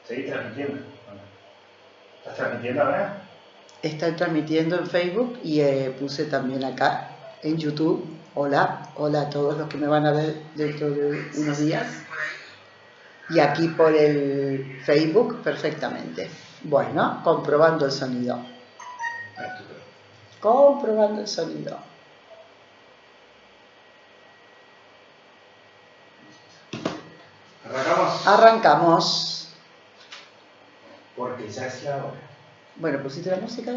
¿Seguís transmitiendo? ¿Estás transmitiendo ahora? Estoy transmitiendo en Facebook y puse también acá en YouTube. Hola, hola a todos los que me van a ver dentro de unos días. Y aquí por el Facebook perfectamente. Bueno, comprobando el sonido. Comprobando el sonido. ¿Arrancamos? Arrancamos. Porque ya es la hora. Bueno, ¿pusiste la música?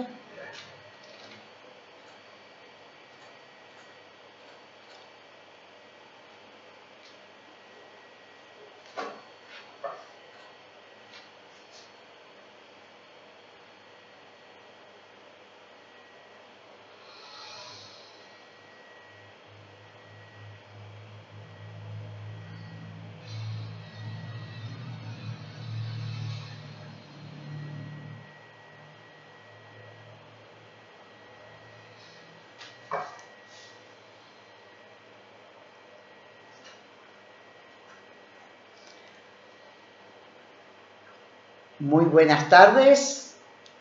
Muy buenas tardes,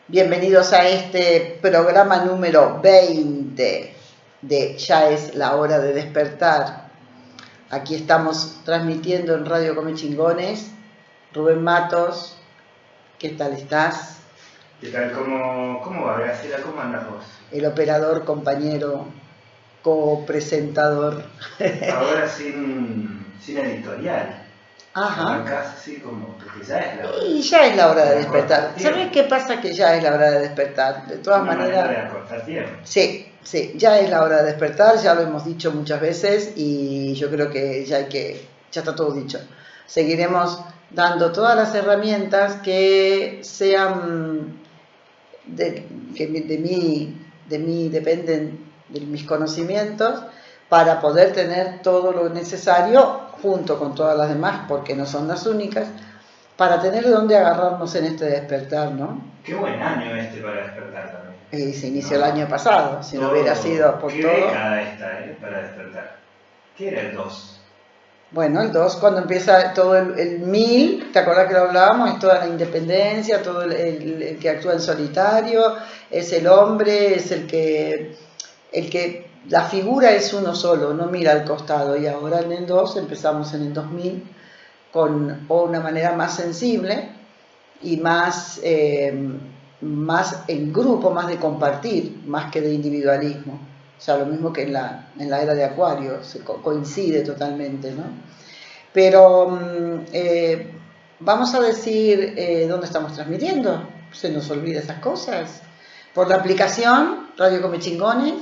bienvenidos a este programa número 20 de Ya es la hora de despertar. Aquí estamos transmitiendo en Radio Come Chingones. Rubén Matos, ¿qué tal estás? ¿Qué tal? ¿Cómo va, Graciela? ¿Cómo andas vos? El operador, compañero, copresentador. Ahora sin editorial. Ajá. Arrancás así como, porque ya es la hora. Y ya es la hora de despertar. ¿Sabes qué pasa? Que ya es la hora de despertar. De todas maneras. De acortar tiempo. Sí, ya es la hora de despertar, ya lo hemos dicho muchas veces y yo creo que ya está todo dicho. Seguiremos dando todas las herramientas que sean que de mí dependen de mis conocimientos para poder tener todo lo necesario junto con todas las demás, porque no son las únicas, para tener de dónde agarrarnos en este despertar, ¿no? Qué buen año para despertar también. Se inició el año pasado, si no hubiera sido por ¿Qué todo. ¿Qué década esta para despertar? ¿Qué era el 2? Bueno, el 2 cuando empieza todo el 1000, ¿te acordás que lo hablábamos? Es toda la independencia, todo el que actúa en solitario, es el hombre, es el que la figura es uno solo, no mira al costado. Y ahora en el 2 empezamos en el 2000 con una manera más sensible y más en grupo, más de compartir, más que de individualismo. O sea, lo mismo que en la era de Acuario, se coincide totalmente, ¿no? Pero vamos a decir dónde estamos transmitiendo, se nos olvida esas cosas. Por la aplicación Radio Come Chingones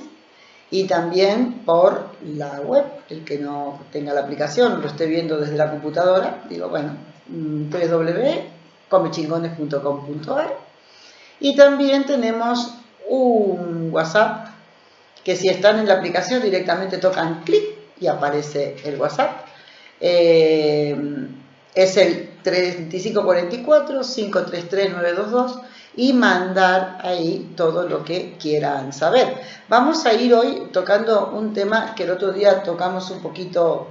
y también por la web. El que no tenga la aplicación, lo esté viendo desde la computadora, digo, bueno, www.comechingones.com.ar. Y también tenemos un WhatsApp que si están en la aplicación directamente tocan clic y aparece el WhatsApp. Es el 3544-533-922 y mandar ahí todo lo que quieran saber. Vamos a ir hoy tocando un tema que el otro día tocamos un poquito,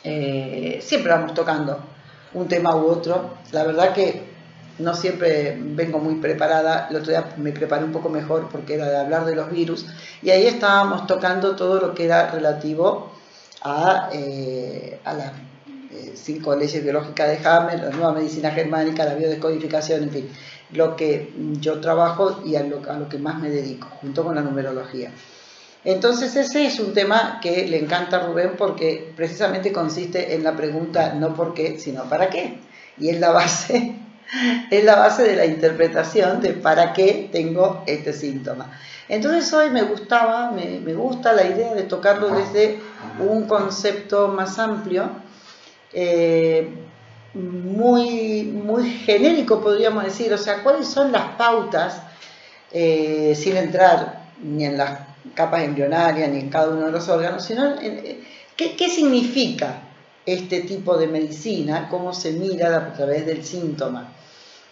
siempre vamos tocando un tema u otro. La verdad que no siempre vengo muy preparada, el otro día me preparé un poco mejor porque era de hablar de los virus y ahí estábamos tocando todo lo que era relativo a las 5 leyes biológicas de Hammer, la nueva medicina germánica, la biodescodificación, en fin, lo que yo trabajo y a lo que más me dedico, junto con la numerología. Entonces ese es un tema que le encanta a Rubén porque precisamente consiste en la pregunta no por qué, sino para qué. Y es la base de la interpretación de para qué tengo este síntoma. Entonces hoy me gusta la idea de tocarlo desde un concepto más amplio, muy genérico podríamos decir, o sea, cuáles son las pautas, sin entrar ni en las capas embrionarias ni en cada uno de los órganos, sino qué significa este tipo de medicina, cómo se mira a través del síntoma.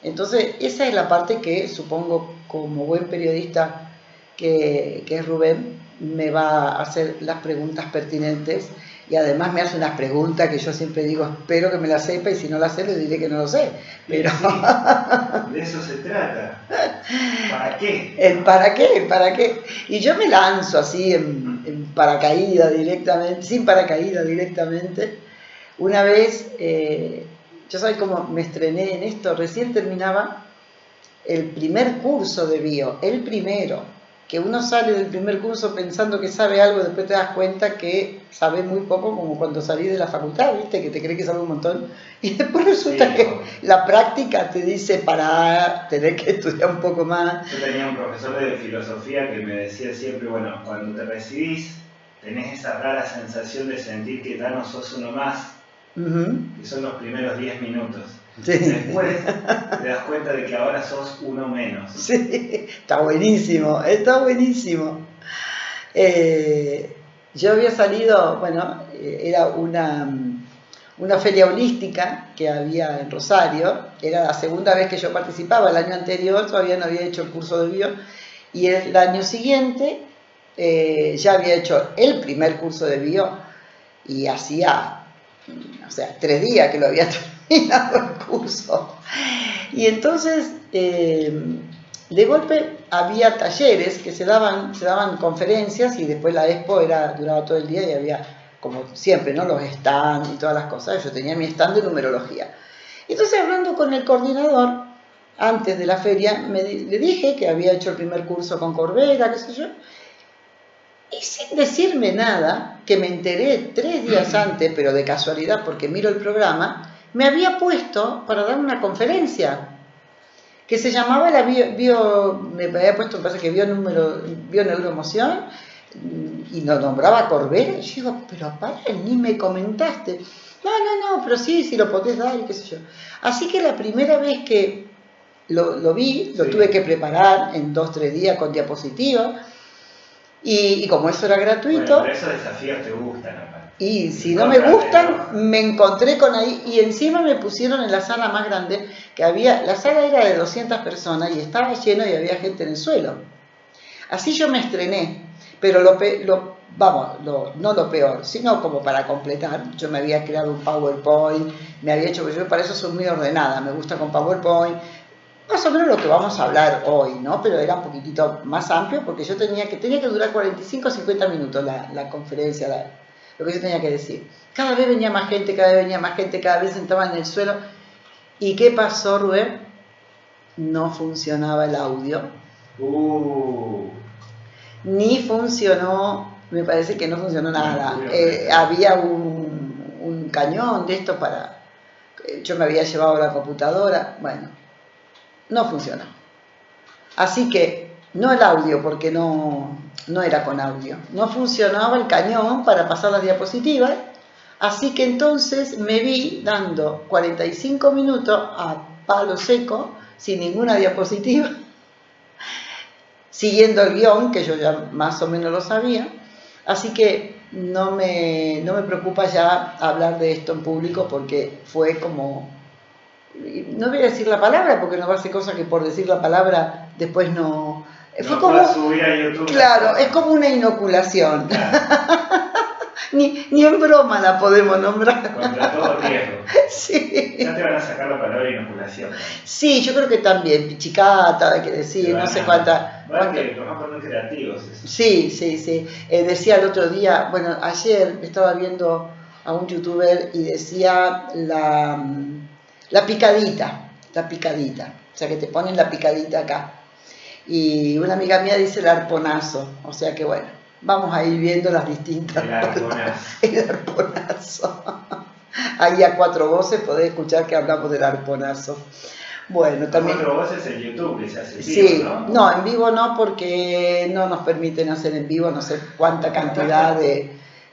Entonces esa es la parte que supongo como buen periodista que es Rubén me va a hacer las preguntas pertinentes y además me hace unas preguntas que yo siempre digo, espero que me las sepa, y si no las sé le diré que no lo sé. Pero sí, de eso se trata. ¿Para qué? ¿El para qué? ¿El para qué? Y yo me lanzo así en paracaídas directamente, sin paracaídas directamente. Una vez, yo sabes cómo me estrené en esto, recién terminaba el primer curso de bio, el primero, que uno sale del primer curso pensando que sabe algo, después te das cuenta que sabe muy poco, como cuando salís de la facultad, ¿viste? Que te crees que sabe un montón, y después resulta Sí, que la práctica te dice para tener que estudiar un poco más. Yo tenía un profesor de filosofía que me decía siempre, bueno, cuando te recibís, tenés esa rara sensación de sentir que ya no sos uno más, que son los primeros 10 minutos. Sí. Después te das cuenta de que ahora sos uno menos. Sí, está buenísimo, está buenísimo. Yo había salido, bueno, era una feria holística que había en Rosario, era la segunda vez que yo participaba, el año anterior todavía no había hecho el curso de bio, y el año siguiente ya había hecho el primer curso de bio, y hacía, o sea, 3 días que lo había terminado el curso. Y entonces, de golpe había talleres que se daban conferencias, y después la expo duraba todo el día y había, como siempre, ¿no?, los stands y todas las cosas. Yo tenía mi stand de numerología. Entonces, hablando con el coordinador, antes de la feria, le dije que había hecho el primer curso con Corbera, qué sé yo, y sin decirme nada, que me enteré 3 días antes, pero de casualidad porque miro el programa, me había puesto para dar una conferencia que se llamaba la me había puesto, me parece que bio-neuroemoción, y lo nombraba Corbera, y yo digo, pero para, ni me comentaste. No, pero sí lo podés dar, y qué sé yo. Así que la primera vez que lo vi, lo tuve que preparar en 2-3 días con diapositivas, y como eso era gratuito... Bueno, pero esos desafíos te gustan, aparte. Y si no me gustan, me encontré con ahí, y encima me pusieron en la sala más grande, que había, la sala era de 200 personas y estaba lleno y había gente en el suelo. Así yo me estrené, pero no lo peor, sino como para completar, yo me había creado un PowerPoint, me había hecho, yo para eso soy muy ordenada, me gusta con PowerPoint, más o menos lo que vamos a hablar hoy, ¿no? Pero era un poquitito más amplio porque yo tenía que durar 45 o 50 minutos la conferencia, lo que yo tenía que decir. Cada vez venía más gente, cada vez sentaban en el suelo. ¿Y qué pasó, Rubén? No funcionaba el audio. Ni funcionó, me parece que no funcionó nada. Había un cañón de esto para... Yo me había llevado la computadora, bueno, no funcionó. Así que, no el audio, porque no era con audio. No funcionaba el cañón para pasar las diapositivas. Así que entonces me vi dando 45 minutos a palo seco, sin ninguna diapositiva, siguiendo el guión, que yo ya más o menos lo sabía. Así que no me preocupa ya hablar de esto en público, porque fue como... No voy a decir la palabra, porque no va a ser cosa que por decir la palabra después no... Fue como... subir a YouTube. Claro, es como una inoculación. Claro. Ni en broma la podemos nombrar. Contra todo riesgo. Sí. Ya te van a sacar la palabra inoculación. Sí, yo creo que también, pichicata, hay que decir, no sé cuánta... Que nos van a poner creativos. Eso. Sí. Decía el otro día, bueno, ayer estaba viendo a un youtuber y decía la picadita, o sea que te ponen la picadita acá. Y una amiga mía dice el arponazo, o sea que bueno, vamos a ir viendo las distintas. El arponazo. Ahí a 4 voces podés escuchar que hablamos del arponazo. Bueno, también... 4 voces en YouTube, que se hace en vivo, sí, ¿no? En vivo no, porque no nos permiten hacer en vivo, no sé cuánta cantidad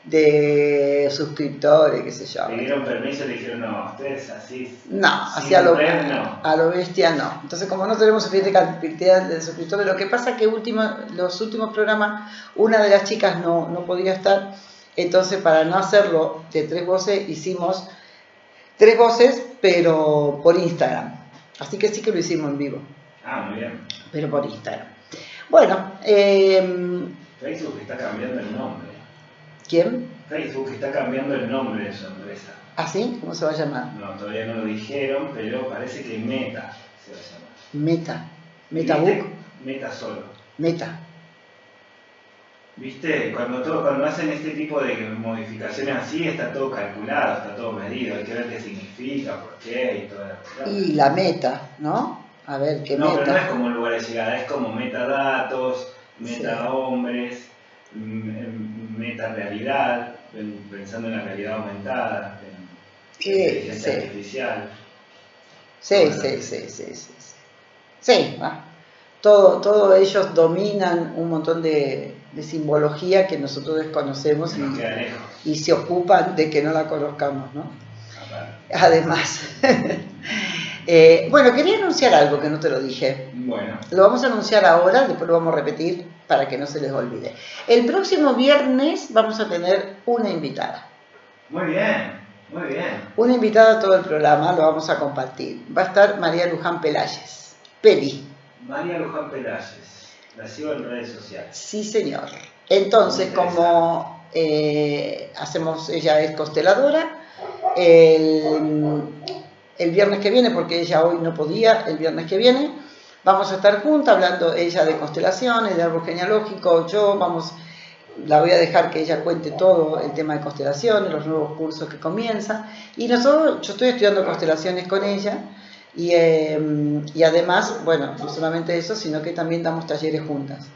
de suscriptores, qué sé yo. Le dieron permiso y le dijeron, no, ustedes así... No, así a lo bestia no. Entonces, como no tenemos suficiente cantidad de suscriptores, lo que pasa es que los últimos programas, una de las chicas no podía estar, entonces para no hacerlo de 3 voces, hicimos 3 voces, pero por Instagram. Así que sí que lo hicimos en vivo. Muy bien. Pero por Instagram. Bueno, Facebook está cambiando el nombre. ¿Quién? Facebook está cambiando el nombre de su empresa. ¿Ah, sí? ¿Cómo se va a llamar? No, todavía no lo dijeron, pero parece que Meta se va a llamar. Meta. ¿MetaBook? Meta solo. Meta. ¿Viste? Cuando hacen este tipo de modificaciones así, está todo calculado, está todo medido, hay que ver qué significa, por qué y toda la cosa. Y la meta, ¿no? A ver, ¿qué meta? No, pero no es como un lugar de llegada, es como metadatos, metahombres, meta-realidad, pensando en la realidad aumentada, en inteligencia artificial. Sí, va. Todo ellos dominan un montón de simbología que nosotros desconocemos y se ocupan de que no la conozcamos, ¿no? Además. Bueno, quería anunciar algo que no te lo dije. Bueno. Lo vamos a anunciar ahora, después lo vamos a repetir para que no se les olvide. El próximo viernes vamos a tener una invitada. Muy bien, muy bien. Una invitada a todo el programa, lo vamos a compartir. Va a estar María Luján Pelayes. Peli. María Luján Pelayes. La sigo en redes sociales. Sí, señor. Entonces, como hacemos, ella es consteladora, el viernes que viene, porque ella hoy no podía, el viernes que viene, vamos a estar juntas hablando ella de constelaciones, de árbol genealógico, la voy a dejar que ella cuente todo el tema de constelaciones, los nuevos cursos que comienzan, y yo estoy estudiando constelaciones con ella, y además, bueno, no solamente eso, sino que también damos talleres juntas.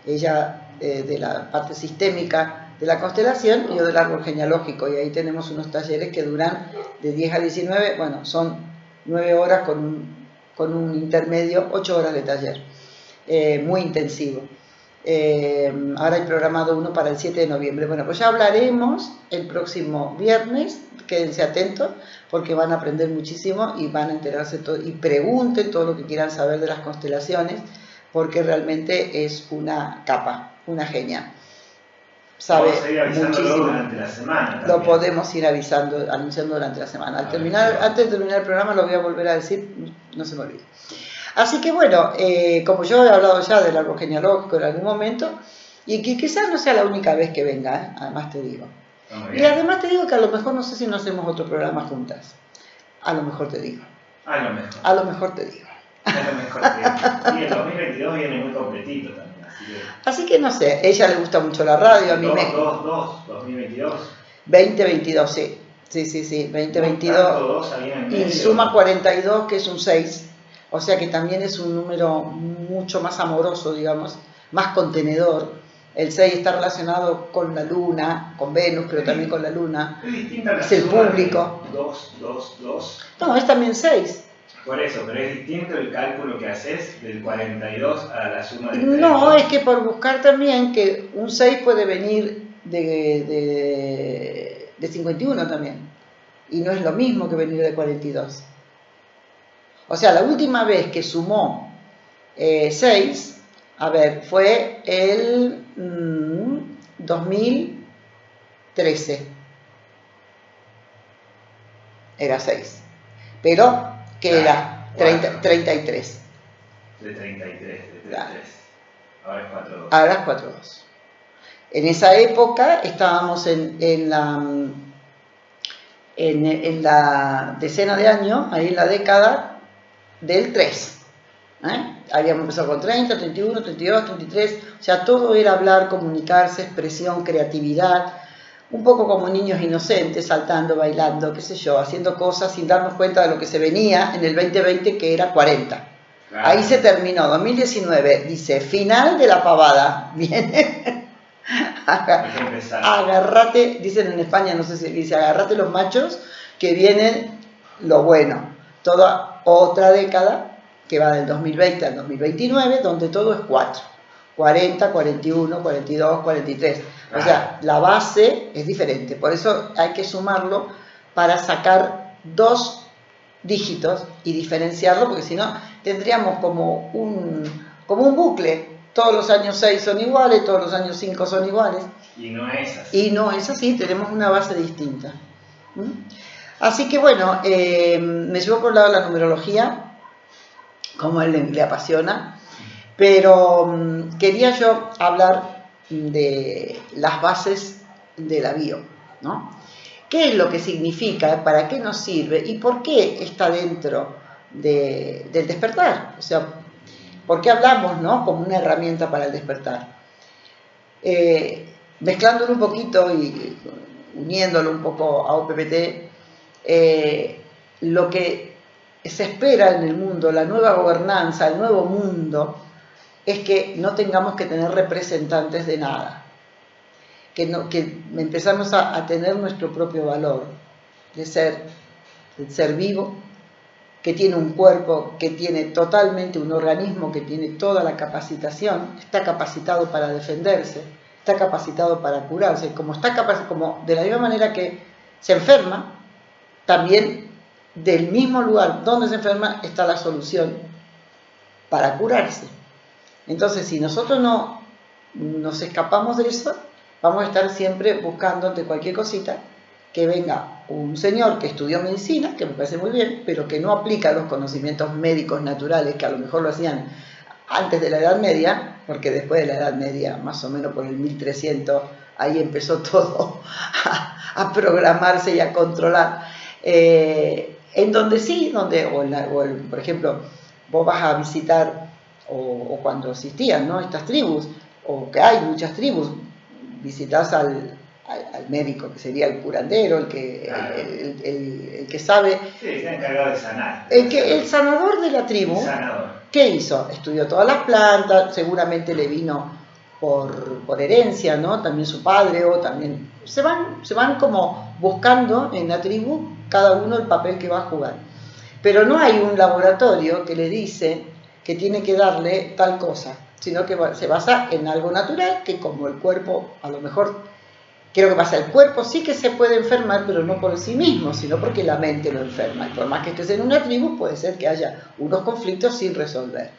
Ella de la parte sistémica de la constelación y yo del árbol genealógico, y ahí tenemos unos talleres que duran de 10 a 19, bueno, son 9 horas con un intermedio, 8 horas de taller, muy intensivo. Ahora hay programado uno para el 7 de noviembre. Bueno, pues ya hablaremos el próximo viernes, quédense atentos porque van a aprender muchísimo y van a enterarse todo, y pregunten todo lo que quieran saber de las constelaciones, porque realmente es una capa, una genia. Sabe muchísimo. Durante la semana también. Lo podemos ir anunciando durante la semana. Antes de terminar el programa lo voy a volver a decir, no se me olvide. Así que bueno, como yo he hablado ya del árbol genealógico en algún momento, y que quizás no sea la única vez que venga, además te digo. Y además te digo que a lo mejor no sé si no hacemos otro programa juntas. A lo mejor te digo. A lo mejor. A lo mejor te digo. A lo mejor te digo. Y el 2022 viene muy completito también. Así que no sé, a ella le gusta mucho la radio, a mí 2022. 2022, sí. Sí, 2022. Y suma 42, que es un 6. O sea que también es un número mucho más amoroso, digamos, más contenedor. El 6 está relacionado con la luna, con Venus, pero también con la luna. Es el público. 2. No, es también 6. Por eso, pero es distinto el cálculo que haces del 42 a la suma de 32. No, es que por buscar también que un 6 puede venir de 51 también. Y no es lo mismo que venir de 42. O sea, la última vez que sumó 6, a ver, fue el 2013. Era 6. Pero que era 33. De 33. Ahora es 4-2. Ahora es 4-2. En esa época estábamos en la decena de años, ahí en la década del 3. Habíamos empezado con 30, 31, 32, 33. O sea, todo era hablar, comunicarse, expresión, creatividad. Un poco como niños inocentes, saltando, bailando, qué sé yo, haciendo cosas sin darnos cuenta de lo que se venía en el 2020, que era 40. Claro. Ahí se terminó, 2019, dice, final de la pavada. Viene, agárrate, dicen en España, no sé si dice, agárrate los machos, que viene lo bueno. Toda otra década, que va del 2020 al 2029, donde todo es 4. 40, 41, 42, 43. O sea, la base es diferente. Por eso hay que sumarlo para sacar 2 dígitos y diferenciarlo, porque si no tendríamos como un bucle. Todos los años 6 son iguales, todos los años 5 son iguales. Y no es así. Y no es así, tenemos una base distinta. Así que bueno, me llevó por un lado la numerología, como a él le apasiona. Pero quería yo hablar de las bases de la bio, ¿no? ¿Qué es lo que significa? ¿Para qué nos sirve? ¿Y por qué está dentro del despertar? O sea, ¿por qué hablamos, ¿no?, como una herramienta para el despertar? Mezclándolo un poquito y uniéndolo un poco a OPPT, lo que se espera en el mundo, la nueva gobernanza, el nuevo mundo, es que no tengamos que tener representantes de nada, que empezamos a tener nuestro propio valor de ser vivo, que tiene un cuerpo, que tiene totalmente un organismo, que tiene toda la capacitación, está capacitado para defenderse, está capacitado para curarse, como de la misma manera que se enferma, también del mismo lugar donde se enferma está la solución para curarse. Entonces, si nosotros no nos escapamos de eso, vamos a estar siempre buscando ante cualquier cosita que venga un señor que estudió medicina, que me parece muy bien, pero que no aplica los conocimientos médicos naturales, que a lo mejor lo hacían antes de la Edad Media, porque después de la Edad Media, más o menos por el 1300, ahí empezó todo a programarse y a controlar. En donde sí, por ejemplo, vos vas a visitar, o cuando existían, ¿no?, estas tribus, o que hay muchas tribus, visitas al médico, que sería el curandero, el que sabe. Sí, está encargado de sanar. El sanador de la tribu. ¿Qué hizo? Estudió todas las plantas, seguramente le vino por herencia, ¿no? También su padre, o también. Se van como buscando en la tribu cada uno el papel que va a jugar. Pero no hay un laboratorio que le dice que tiene que darle tal cosa, sino que se basa en algo natural, que como el cuerpo, a lo mejor, ¿qué es lo que pasa? El cuerpo sí que se puede enfermar, pero no por sí mismo, sino porque la mente lo enferma. Y por más que estés en una tribu, puede ser que haya unos conflictos sin resolver.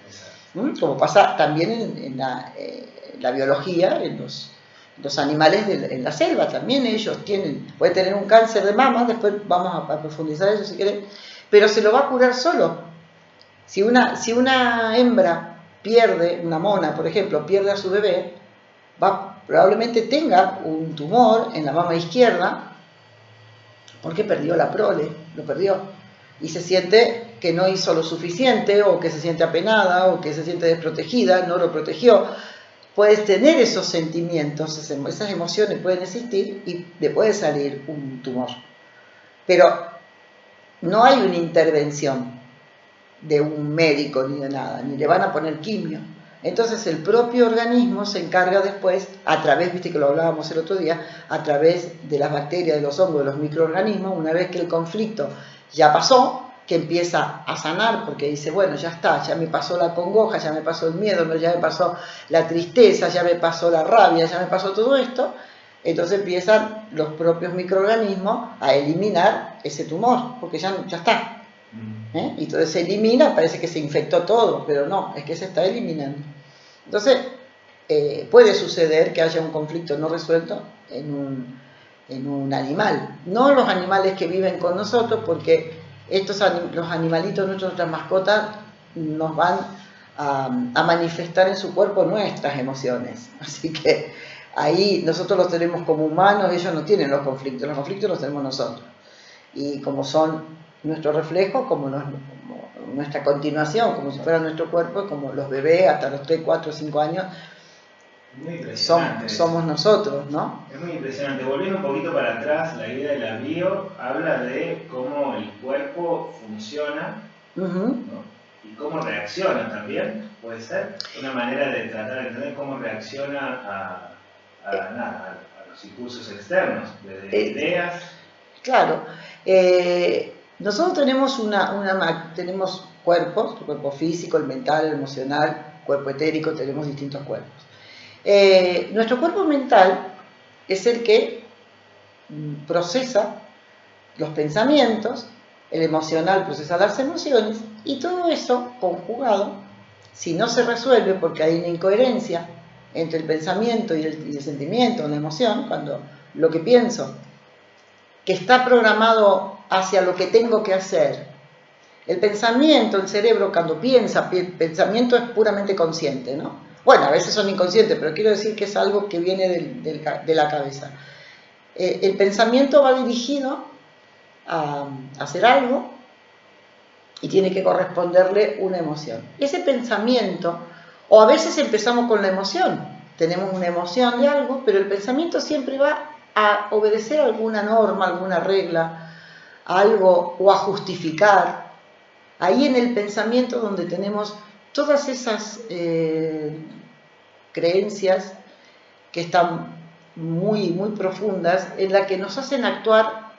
Como pasa también en la biología, en los animales en la selva, también ellos pueden tener un cáncer de mama, después vamos a profundizar eso si querés, pero se lo va a curar solo. Si una hembra pierde, una mona por ejemplo, pierde a su bebé, probablemente tenga un tumor en la mama izquierda, porque perdió la prole, lo perdió, y se siente que no hizo lo suficiente, o que se siente apenada, o que se siente desprotegida, no lo protegió. Puedes tener esos sentimientos, esas emociones pueden existir, y le puede salir un tumor. Pero no hay una intervención de un médico ni de nada, ni le van a poner quimio. Entonces el propio organismo se encarga después, a través, viste que lo hablábamos el otro día, a través de las bacterias, de los hongos, de los microorganismos, una vez que el conflicto ya pasó, que empieza a sanar, porque dice, bueno, ya está, ya me pasó la congoja, ya me pasó el miedo, ya me pasó la tristeza, ya me pasó la rabia, ya me pasó todo esto. Entonces empiezan los propios microorganismos a eliminar ese tumor, porque ya está. Y entonces se elimina, parece que se infectó todo, pero no, es que se está eliminando. Entonces, puede suceder que haya un conflicto no resuelto en un animal. No los animales que viven con nosotros, porque los animalitos, nuestras mascotas, nos van a manifestar en su cuerpo nuestras emociones. Así que ahí nosotros los tenemos como humanos, ellos no tienen los conflictos los tenemos nosotros. Y como son nuestro reflejo, como nuestra continuación, como si fuera nuestro cuerpo, como los bebés hasta los 3, 4, 5 años, somos nosotros, ¿no? Es muy impresionante. Volviendo un poquito para atrás, la idea de la bio habla de cómo el cuerpo funciona, ¿no? Y cómo reacciona también, puede ser una manera de tratar de entender cómo reacciona a los impulsos externos, desde ideas. Claro. Nosotros tenemos tenemos cuerpos, el cuerpo físico, el mental, el emocional, el cuerpo etérico, tenemos distintos cuerpos. Nuestro cuerpo mental es el que procesa los pensamientos, el emocional procesa las emociones, y todo eso conjugado, si no se resuelve porque hay una incoherencia entre el pensamiento y el sentimiento, la emoción, cuando lo que pienso, que está programado hacia lo que tengo que hacer. El pensamiento, el cerebro, cuando piensa, el pensamiento es puramente consciente, ¿no? Bueno, a veces son inconscientes, pero quiero decir que es algo que viene de la cabeza. el pensamiento va dirigido a hacer algo y tiene que corresponderle una emoción. Ese pensamiento, o a veces empezamos con la emoción, tenemos una emoción de algo, pero el pensamiento siempre va a obedecer alguna norma, alguna regla, algo, o a justificar. Ahí en el pensamiento donde tenemos todas esas creencias que están muy, muy profundas, en la que nos hacen actuar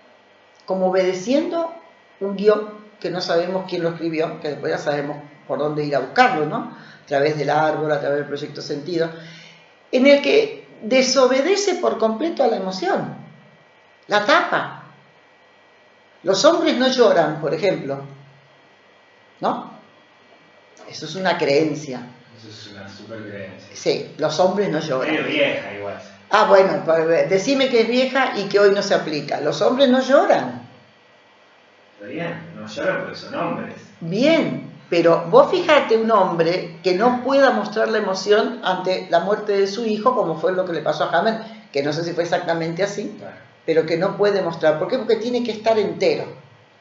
como obedeciendo un guión que no sabemos quién lo escribió, que después ya sabemos por dónde ir a buscarlo, ¿no? A través del árbol, a través del proyecto sentido, en el que desobedece por completo a la emoción, la tapa. Los hombres no lloran, por ejemplo, ¿no? Eso es una creencia. Eso es una super creencia. Sí, los hombres no lloran. Medio vieja igual. Ah, bueno, decime que es vieja y que hoy no se aplica. Los hombres no lloran. Está bien, no lloran porque son hombres. Bien, pero vos fíjate un hombre que no pueda mostrar la emoción ante la muerte de su hijo, como fue lo que le pasó a Hammer, que no sé si fue exactamente así, claro, pero que no puede mostrar. ¿Por qué? Porque tiene que estar entero.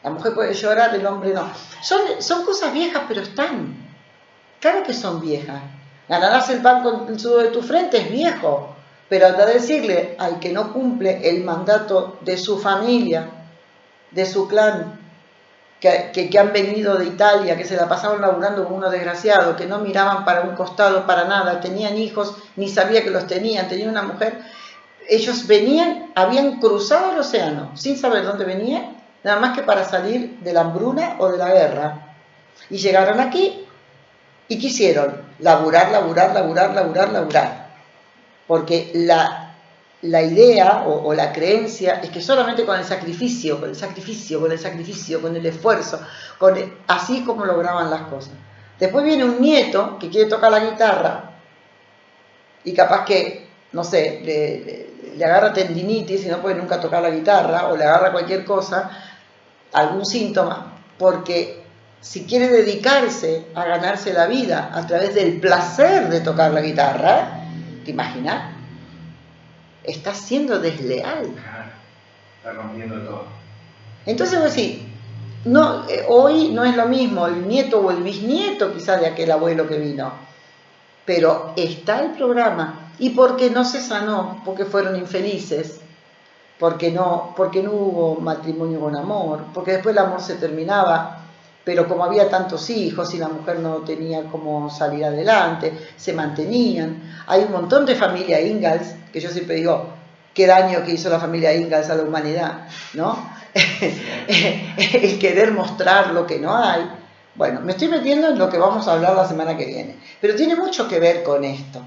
La mujer puede llorar, el hombre no. Son cosas viejas, pero están. Claro que son viejas. Ganarás el pan con el sudor de tu frente, es viejo. Pero anda a decirle al que no cumple el mandato de su familia, de su clan, que han venido de Italia, que se la pasaban laburando como unos desgraciados, que no miraban para un costado para nada, tenían hijos, ni sabía que los tenían una mujer. Ellos venían, habían cruzado el océano, sin saber dónde venían, nada más que para salir de la hambruna o de la guerra. Y llegaron aquí y quisieron laburar. Porque la idea o la creencia es que solamente con el sacrificio, con el esfuerzo, así es como lograban las cosas. Después viene un nieto que quiere tocar la guitarra y capaz que, no sé, le agarra tendinitis y no puede nunca tocar la guitarra, o le agarra cualquier cosa, algún síntoma, porque si quiere dedicarse a ganarse la vida a través del placer de tocar la guitarra, ¿te imaginas? Está siendo desleal. Está rompiendo todo. Entonces vos decís, no, hoy no es lo mismo el nieto o el bisnieto quizás de aquel abuelo que vino, pero está el programa. ¿Y por qué no se sanó? Porque fueron infelices, porque no hubo matrimonio con amor, porque después el amor se terminaba, pero como había tantos hijos y la mujer no tenía cómo salir adelante, se mantenían. Hay un montón de familia Ingalls, que yo siempre digo, qué daño que hizo la familia Ingalls a la humanidad, ¿no? El querer mostrar lo que no hay. Bueno, me estoy metiendo en lo que vamos a hablar la semana que viene, pero tiene mucho que ver con esto,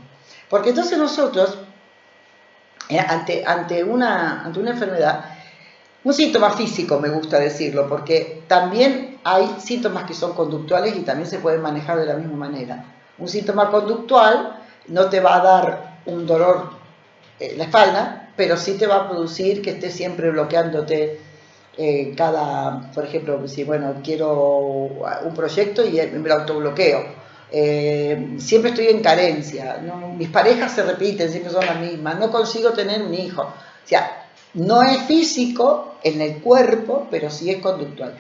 porque entonces nosotros, ante una enfermedad, un síntoma físico, me gusta decirlo, porque también hay síntomas que son conductuales y también se pueden manejar de la misma manera. Un síntoma conductual no te va a dar un dolor en la espalda, pero sí te va a producir que estés siempre bloqueándote por ejemplo, si quiero un proyecto y me lo autobloqueo. Siempre estoy en carencia, ¿no? Mis parejas se repiten, siempre son las mismas, no consigo tener un hijo. O sea, no es físico en el cuerpo, pero sí es conductual.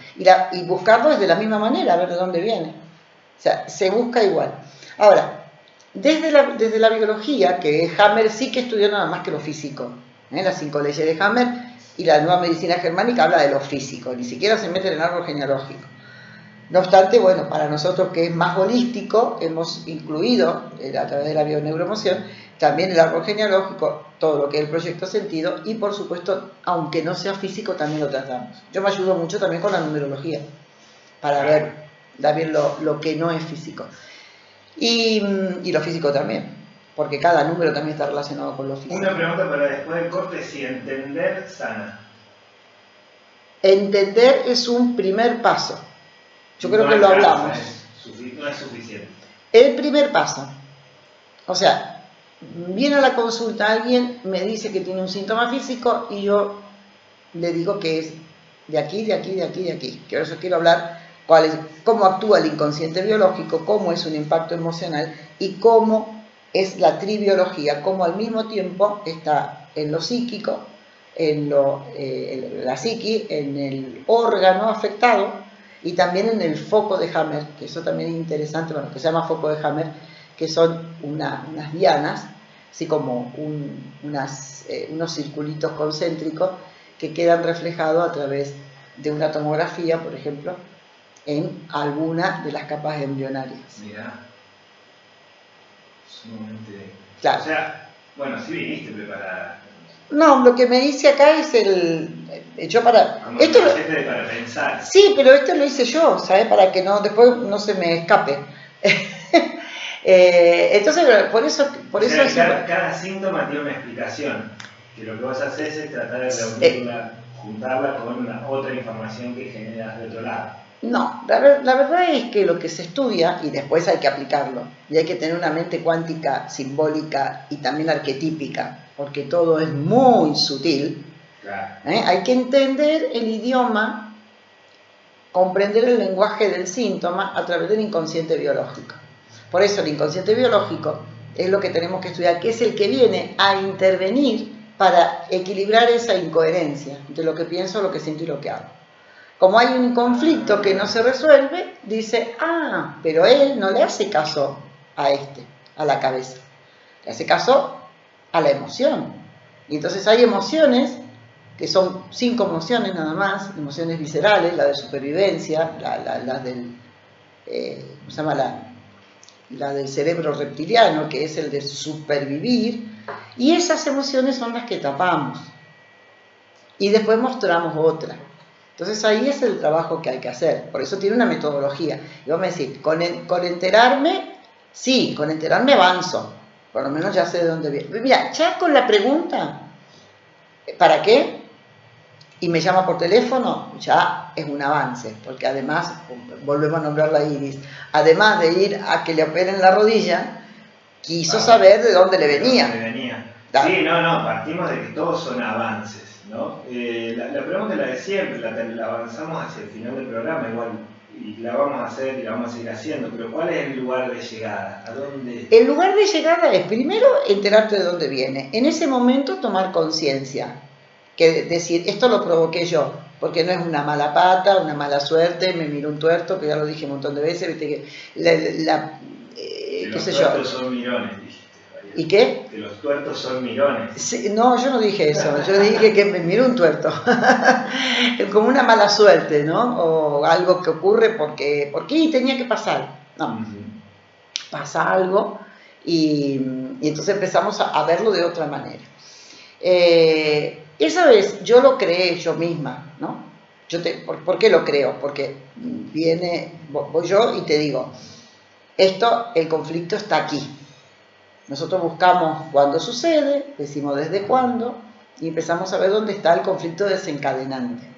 Y buscarlo es de la misma manera, a ver de dónde viene. O sea, se busca igual. Ahora, desde la biología, que Hammer sí que estudió nada más que lo físico, las 5 leyes de Hammer, y la nueva medicina germánica habla de lo físico, ni siquiera se mete en el árbol genealógico. No obstante, para nosotros que es más holístico, hemos incluido, a través de la bioneuroemoción, también el árbol genealógico, todo lo que es el proyecto sentido, y por supuesto, aunque no sea físico, también lo tratamos. Yo me ayudo mucho también con la numerología, para ver también lo que no es físico. Y lo físico también, porque cada número también está relacionado con lo físico. Una pregunta para después del corte, si entender sana. Entender es un primer paso. Yo creo que lo hablamos. No es suficiente. El primer paso. O sea, viene a la consulta alguien, me dice que tiene un síntoma físico y yo le digo que es de aquí. Que eso quiero hablar cómo actúa el inconsciente biológico, cómo es un impacto emocional y cómo es la tribiología, cómo al mismo tiempo está en lo psíquico, en la psiqui, en el órgano afectado y también en el foco de Hammer, que eso también es interesante, bueno, que se llama foco de Hammer, que son unas dianas, así como unos circulitos concéntricos que quedan reflejados a través de una tomografía, por ejemplo, en alguna de las capas embrionarias. Mira, sumamente... Claro. O sea, bueno, sí viniste preparada. No, lo que me hice acá es yo para... Como esto para pensar. Sí, pero esto lo hice yo, ¿sabes? Para que después no se me escape. Entonces, por eso o sea, cada síntoma tiene una explicación, que lo que vos haces es tratar de reunirla, juntarla con otra información que generas de otro lado. No, la verdad es que lo que se estudia, y después hay que aplicarlo, y hay que tener una mente cuántica, simbólica y también arquetípica, porque todo es muy sutil. Claro. Hay que entender el idioma, comprender el lenguaje del síntoma a través del inconsciente biológico. Por eso el inconsciente biológico es lo que tenemos que estudiar, que es el que viene a intervenir para equilibrar esa incoherencia entre lo que pienso, lo que siento y lo que hago. Como hay un conflicto que no se resuelve, dice, pero él no le hace caso a la cabeza, le hace caso a la emoción. Y entonces hay emociones, que son 5 emociones nada más, emociones viscerales, la de supervivencia, la del, ¿cómo se llama? La del cerebro reptiliano, que es el de supervivir, y esas emociones son las que tapamos. Y después mostramos otra. Entonces ahí es el trabajo que hay que hacer, por eso tiene una metodología. Y vos me decís, con enterarme, sí, con enterarme avanzo, por lo menos ya sé de dónde viene. Mira, ya con la pregunta, ¿para qué? Y me llama por teléfono, ya es un avance, porque además, volvemos a nombrar la Iris, además de ir a que le operen la rodilla, quiso saber de dónde le venía. Sí, no, partimos de que todos son avances. ¿No? La pregunta es la de siempre, la avanzamos hacia el final del programa igual, y la vamos a hacer y la vamos a seguir haciendo, pero ¿cuál es el lugar de llegada? ¿A dónde? El lugar de llegada es primero enterarte de dónde viene, en ese momento tomar conciencia, que decir, esto lo provoqué yo, porque no es una mala pata, una mala suerte, me miró un tuerto, que ya lo dije un montón de veces, viste que qué sé yo. Los tuertos son mirones, dijiste. ¿Y qué? Que los tuertos son mirones. Sí, no, yo no dije eso, yo dije que me miró un tuerto, como una mala suerte, ¿no? O algo que ocurre porque tenía que pasar, no, pasa algo y entonces empezamos a verlo de otra manera. Esa vez yo lo creé yo misma, ¿no? ¿Por qué lo creo? Porque voy yo y te digo, el conflicto está aquí. Nosotros buscamos cuándo sucede, decimos desde cuándo, y empezamos a ver dónde está el conflicto desencadenante.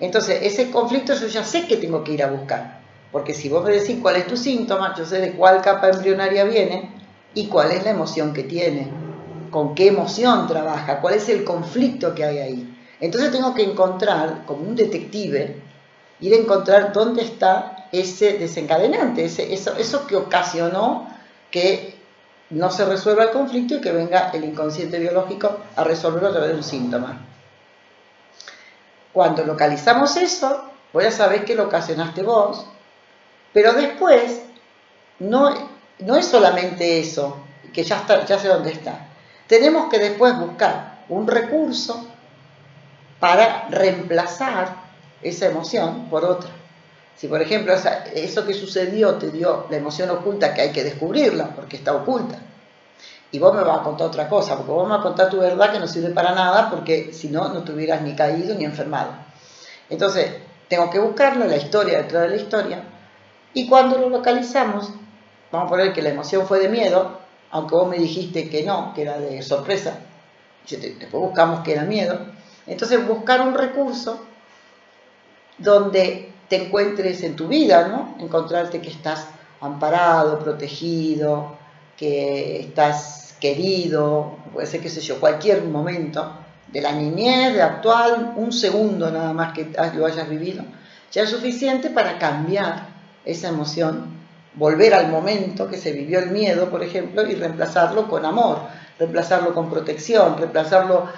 Entonces, ese conflicto yo ya sé que tengo que ir a buscar, porque si vos me decís cuál es tu síntoma, yo sé de cuál capa embrionaria viene y cuál es la emoción que tiene, con qué emoción trabaja, cuál es el conflicto que hay ahí. Entonces tengo que encontrar, como un detective, ir a encontrar dónde está ese desencadenante, eso que ocasionó que no se resuelva el conflicto y que venga el inconsciente biológico a resolverlo a través de un síntoma. Cuando localizamos eso, voy a saber que lo ocasionaste vos, pero después no es solamente eso, que ya sé dónde está. Tenemos que después buscar un recurso para reemplazar esa emoción por otra. Si, por ejemplo, eso que sucedió te dio la emoción oculta, que hay que descubrirla porque está oculta, y vos me vas a contar otra cosa, porque vos me vas a contar tu verdad que no sirve para nada, porque si no, no te hubieras ni caído ni enfermado. Entonces, tengo que buscarlo, la historia detrás de la historia, y cuando lo localizamos, vamos a poner que la emoción fue de miedo, aunque vos me dijiste que no, que era de sorpresa, después buscamos que era miedo. Entonces, buscar un recurso donde te encuentres en tu vida, ¿no? Encontrarte que estás amparado, protegido, que estás querido, puede ser, qué sé yo, cualquier momento de la niñez, de actual, un segundo nada más que lo hayas vivido, ya es suficiente para cambiar esa emoción, volver al momento que se vivió el miedo, por ejemplo, y reemplazarlo con amor, reemplazarlo con protección, reemplazarlo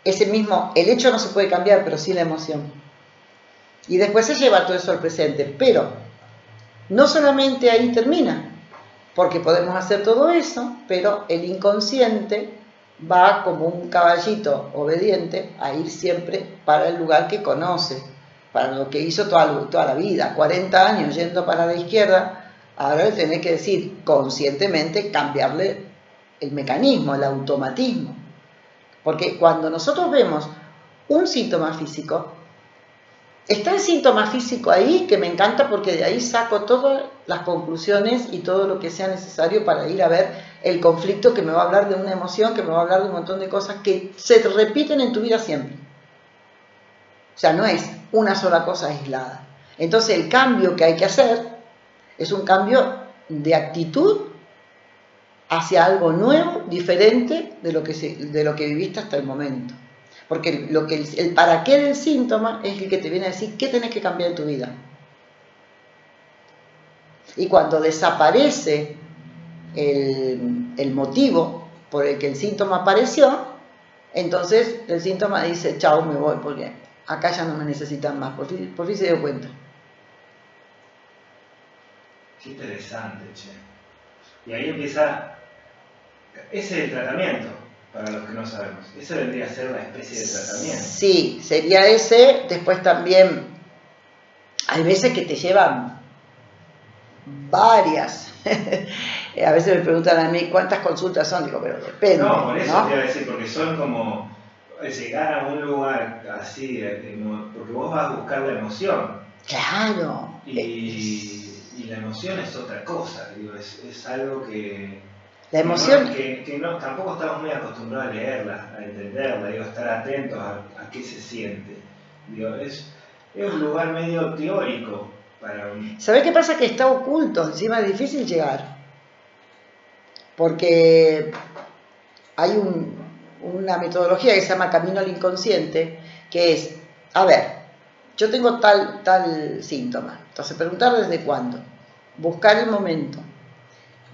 el hecho no se puede cambiar, pero sí la emoción. Y después se lleva todo eso al presente, pero no solamente ahí termina, porque podemos hacer todo eso, pero el inconsciente va como un caballito obediente a ir siempre para el lugar que conoce, para lo que hizo toda la vida, 40 años yendo para la izquierda. Ahora le tenés que decir conscientemente, cambiarle el mecanismo, el automatismo. Porque cuando nosotros vemos un síntoma físico, está el síntoma físico ahí, que me encanta porque de ahí saco todas las conclusiones y todo lo que sea necesario para ir a ver el conflicto, que me va a hablar de una emoción, que me va a hablar de un montón de cosas que se repiten en tu vida siempre. O sea, no es una sola cosa aislada. Entonces el cambio que hay que hacer es un cambio de actitud hacia algo nuevo, diferente de lo que viviste hasta el momento. Porque el para qué del síntoma es el que te viene a decir qué tenés que cambiar en tu vida. Y cuando desaparece el motivo por el que el síntoma apareció, entonces el síntoma dice, chao, me voy, porque acá ya no me necesitan más. Por fin se dio cuenta. Qué interesante, che. Y ahí empieza, ese es el tratamiento. Para los que no sabemos, esa vendría a ser la especie de tratamiento. Sí, sería ese. Después también hay veces que te llevan varias. A veces me preguntan a mí cuántas consultas son, digo, pero depende. No, por eso te iba a decir, porque son como llegar a un lugar así, porque vos vas a buscar la emoción. Claro. Y la emoción es otra cosa, digo, es algo que... La emoción... Que no, tampoco estamos muy acostumbrados a leerla, a entenderla, digo, a estar atentos a qué se siente. Digo, es un lugar medio teórico para un... ¿Sabés qué pasa? Que está oculto, encima es difícil llegar. Porque hay una metodología que se llama Camino al Inconsciente, que es, a ver, yo tengo tal síntoma. Entonces, preguntar desde cuándo. Buscar el momento.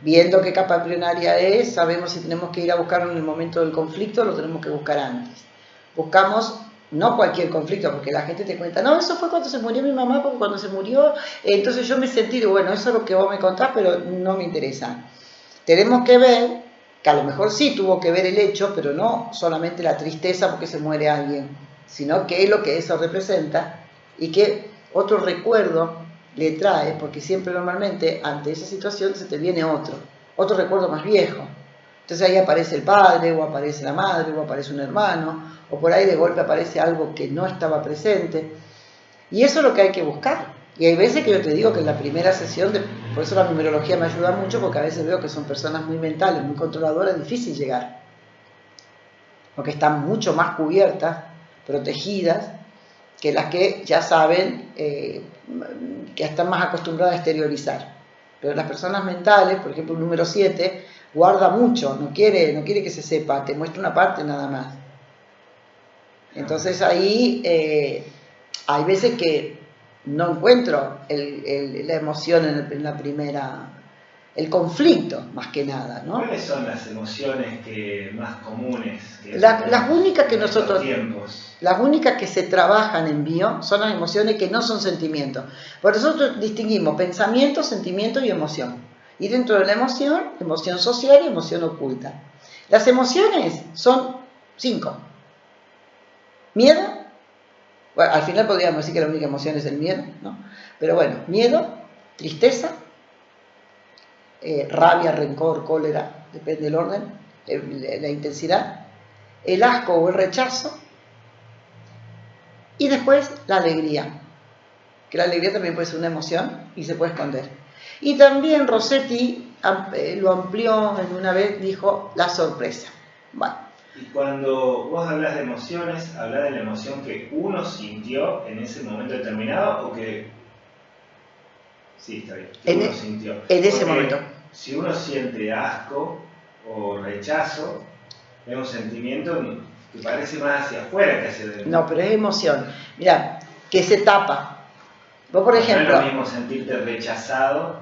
Viendo qué capa embrionaria es, sabemos si tenemos que ir a buscarlo en el momento del conflicto o lo tenemos que buscar antes. Buscamos no cualquier conflicto, porque la gente te cuenta, no, eso fue cuando se murió mi mamá, porque cuando se murió, entonces yo me sentí, bueno, eso es lo que vos me contás, pero no me interesa. Tenemos que ver, que a lo mejor sí tuvo que ver el hecho, pero no solamente la tristeza porque se muere alguien, sino qué es lo que eso representa y qué otro recuerdo le trae, porque siempre normalmente ante esa situación se te viene otro recuerdo más viejo. Entonces ahí aparece el padre, o aparece la madre, o aparece un hermano, o por ahí de golpe aparece algo que no estaba presente. Y eso es lo que hay que buscar. Y hay veces que yo te digo que en la primera sesión, por eso la numerología me ayuda mucho, porque a veces veo que son personas muy mentales, muy controladoras, es difícil llegar. Porque están mucho más cubiertas, protegidas, que las que ya saben, que están más acostumbradas a exteriorizar. Pero las personas mentales, por ejemplo el número 7, guarda mucho, no quiere que se sepa, te muestra una parte nada más. Entonces ahí hay veces que no encuentro la emoción en la primera, el conflicto más que nada, ¿no? ¿Cuáles son las emociones más comunes? Las únicas que nosotros... tiempos? Las únicas que se trabajan en bio son las emociones que no son sentimientos. Por eso nosotros distinguimos pensamiento, sentimiento y emoción. Y dentro de la emoción social y emoción oculta. Las emociones son 5. Miedo, bueno, al final podríamos decir que la única emoción es el miedo, ¿no? Pero bueno, miedo, tristeza, rabia, rencor, cólera, depende del orden, la intensidad, el asco o el rechazo, y después la alegría, que la alegría también puede ser una emoción y se puede esconder. Y también Rossetti lo amplió en una vez, dijo la sorpresa. Bueno. Y cuando vos hablas de emociones, ¿hablas de la emoción que uno sintió en ese momento determinado o que... Sí, está bien, que uno sintió? En ese momento. Si uno siente asco o rechazo, es un sentimiento que parece más hacia afuera que hacia adentro. No, pero es emoción. Mira, que se tapa. Vos, por ejemplo... No es lo mismo sentirte rechazado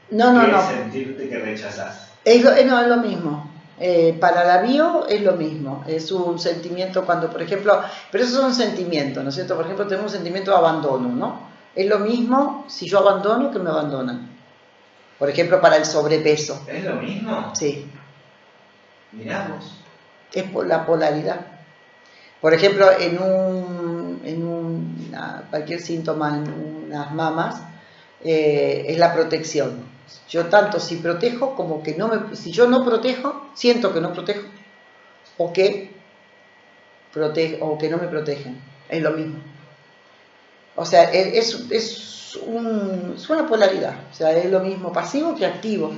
no. sentirte que rechazás. No, es lo mismo. Para la bio es lo mismo, es un sentimiento cuando, por ejemplo, pero esos son sentimientos, ¿no es cierto? Por ejemplo, tenemos un sentimiento de abandono, ¿no? Es lo mismo si yo abandono que me abandonan. Por ejemplo, para el sobrepeso. ¿Es lo mismo? Sí. Mirá vos. Es por la polaridad. Por ejemplo, cualquier síntoma en unas mamas es la protección. Yo tanto si protejo como que si yo no protejo, siento que no protejo o que no me protegen. Es lo mismo. O sea, es una polaridad. O sea, es lo mismo pasivo que activo.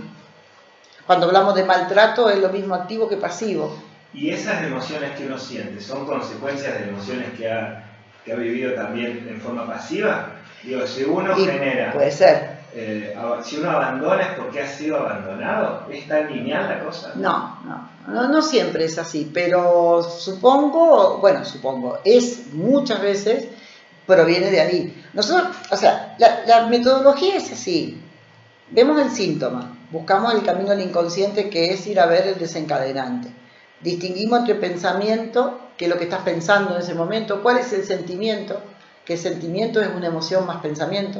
Cuando hablamos de maltrato es lo mismo activo que pasivo. ¿Y esas emociones que uno siente son consecuencias de emociones que ha vivido también en forma pasiva? Digo, si uno genera... Puede ser. Si uno abandona es porque ha sido abandonado. ¿Es tan lineal la cosa? No siempre es así, pero supongo, es muchas veces proviene de ahí. Nosotros, o sea, la metodología es así. Vemos el síntoma, buscamos el camino del inconsciente, que es ir a ver el desencadenante. Distinguimos entre pensamiento, que es lo que estás pensando en ese momento, cuál es el sentimiento, que el sentimiento es una emoción más pensamiento,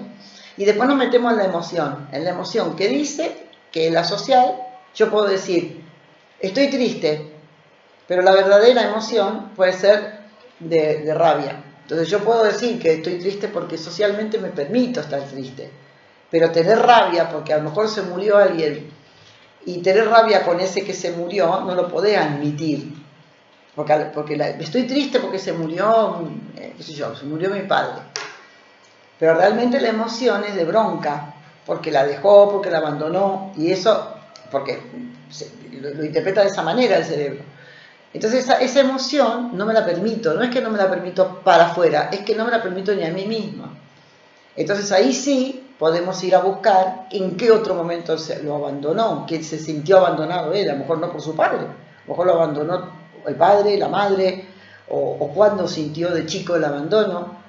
y después nos metemos en la emoción que dice que la social, yo puedo decir, estoy triste, pero la verdadera emoción puede ser de rabia. Entonces yo puedo decir que estoy triste porque socialmente me permito estar triste, pero tener rabia porque a lo mejor se murió alguien y tener rabia con ese que se murió no lo podés admitir, porque estoy triste porque se murió, se murió mi padre, pero realmente la emoción es de bronca, porque la dejó, porque la abandonó, y eso, porque lo interpreta de esa manera el cerebro. Entonces esa emoción no me la permito, no es que no me la permito para afuera, es que no me la permito ni a mí misma. Entonces ahí sí podemos ir a buscar en qué otro momento lo abandonó, que se sintió abandonado él, a lo mejor no por su padre, a lo mejor lo abandonó el padre, la madre, o cuando sintió de chico el abandono.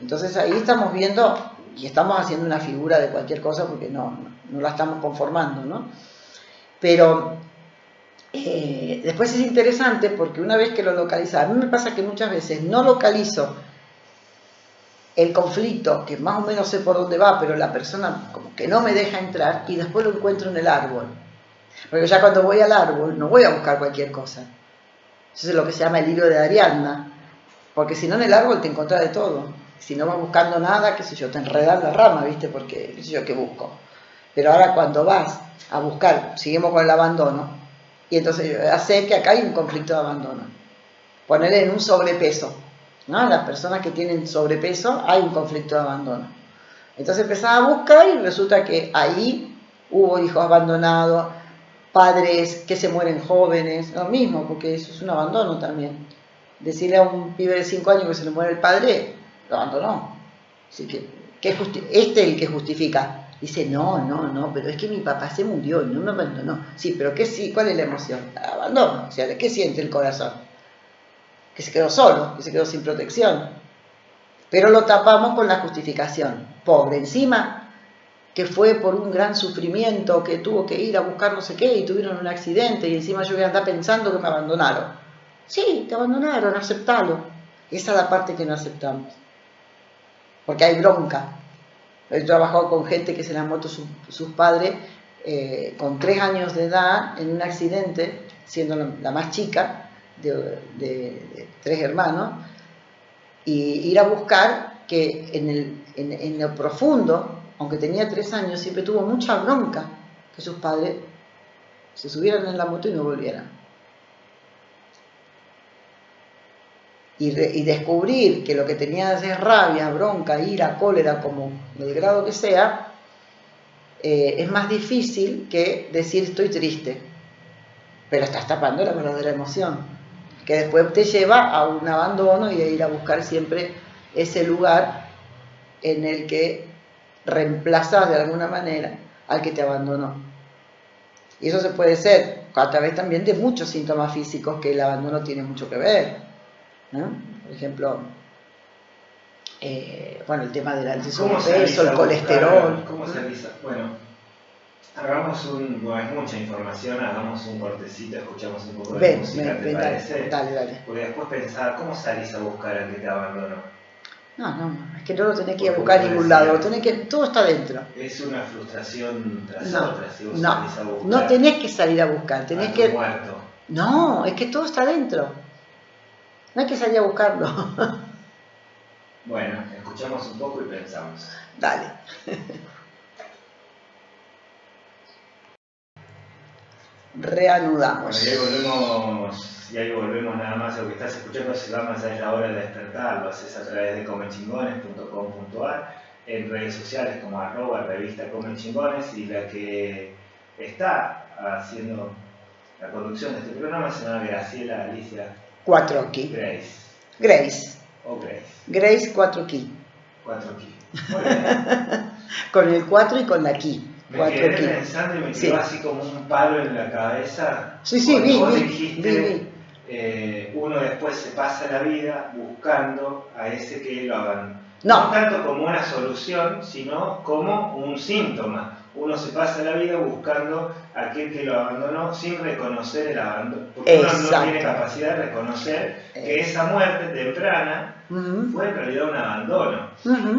Entonces ahí estamos viendo y estamos haciendo una figura de cualquier cosa porque no la estamos conformando, ¿no? Pero después es interesante porque una vez que lo localiza, a mí me pasa que muchas veces no localizo el conflicto, que más o menos sé por dónde va, pero la persona como que no me deja entrar, y después lo encuentro en el árbol. Porque ya cuando voy al árbol no voy a buscar cualquier cosa. Eso es lo que se llama el hilo de Ariadna, porque si no en el árbol te encontrás de todo. Si no vas buscando nada, qué sé yo, te enredas la rama, ¿viste? Porque qué sé yo qué busco. Pero ahora cuando vas a buscar, seguimos con el abandono, y entonces yo ya sé que acá hay un conflicto de abandono. Ponerle en un sobrepeso, ¿no? Las personas que tienen sobrepeso, hay un conflicto de abandono. Entonces empezás a buscar y resulta que ahí hubo hijos abandonados, padres que se mueren jóvenes, lo mismo, porque eso es un abandono también. Decirle a un pibe de 5 años que se le muere el padre, lo abandonó. Así que es el que justifica. Dice, no, pero es que mi papá se murió y no me abandonó. Sí, pero ¿cuál es la emoción? Abandono. O sea, ¿qué siente el corazón? Que se quedó solo, que se quedó sin protección. Pero lo tapamos con la justificación. Pobre, encima que fue por un gran sufrimiento, que tuvo que ir a buscar no sé qué y tuvieron un accidente y encima yo voy a andar pensando que me abandonaron. Sí, te abandonaron, aceptalo. Esa es la parte que no aceptamos. Porque hay bronca. He trabajado con gente que se le han muerto sus padres con 3 años de edad en un accidente, siendo la más chica de 3 hermanos, y ir a buscar que en lo profundo, aunque tenía 3 años, siempre tuvo mucha bronca que sus padres se subieran en la moto y no volvieran. Y descubrir que lo que tenía es rabia, bronca, ira, cólera, como del grado que sea, es más difícil que decir estoy triste, pero estás tapando la verdadera emoción, que después te lleva a un abandono y a ir a buscar siempre ese lugar en el que reemplazas de alguna manera al que te abandonó. Y eso se puede ser a través también de muchos síntomas físicos que el abandono tiene mucho que ver, ¿no? Por ejemplo, el tema del sobrepeso, el colesterol. ¿Cómo se avisa? Bueno, Bueno, es mucha información, hagamos un cortecito, escuchamos un poco de música, ¿te parece? Dale. Porque después pensaba, ¿cómo salís a buscar al que te abandonó? No, es que no lo tenés que ir a buscar a ningún lado, todo está dentro. Es una frustración tras otra, si vos salís a buscar. No tenés que salir a buscar, tenés que... muerto. No, es que todo está dentro. No hay que salir a buscarlo. Bueno, escuchamos un poco y pensamos. Dale. Reanudamos. Bueno, y ahí volvemos nada más. Lo que estás escuchando se llama Ya es la hora de despertar. Lo haces a través de comechingones.com.ar, en redes sociales como @revista Comechingones, y la que está haciendo la conducción de este programa se llama Graciela Alicia 4Key. Grace. Grace 4Key. 4Key. Muy bien. Con el 4 y con la key. Me quedé pensando y me quedó así como un palo en la cabeza. Sí, vi. Uno después se pasa la vida buscando a ese que lo abandonó. No tanto como una solución, sino como un síntoma. Uno se pasa la vida buscando a aquel que lo abandonó sin reconocer el abandono. Porque uno no tiene capacidad de reconocer que esa muerte temprana fue en realidad un abandono.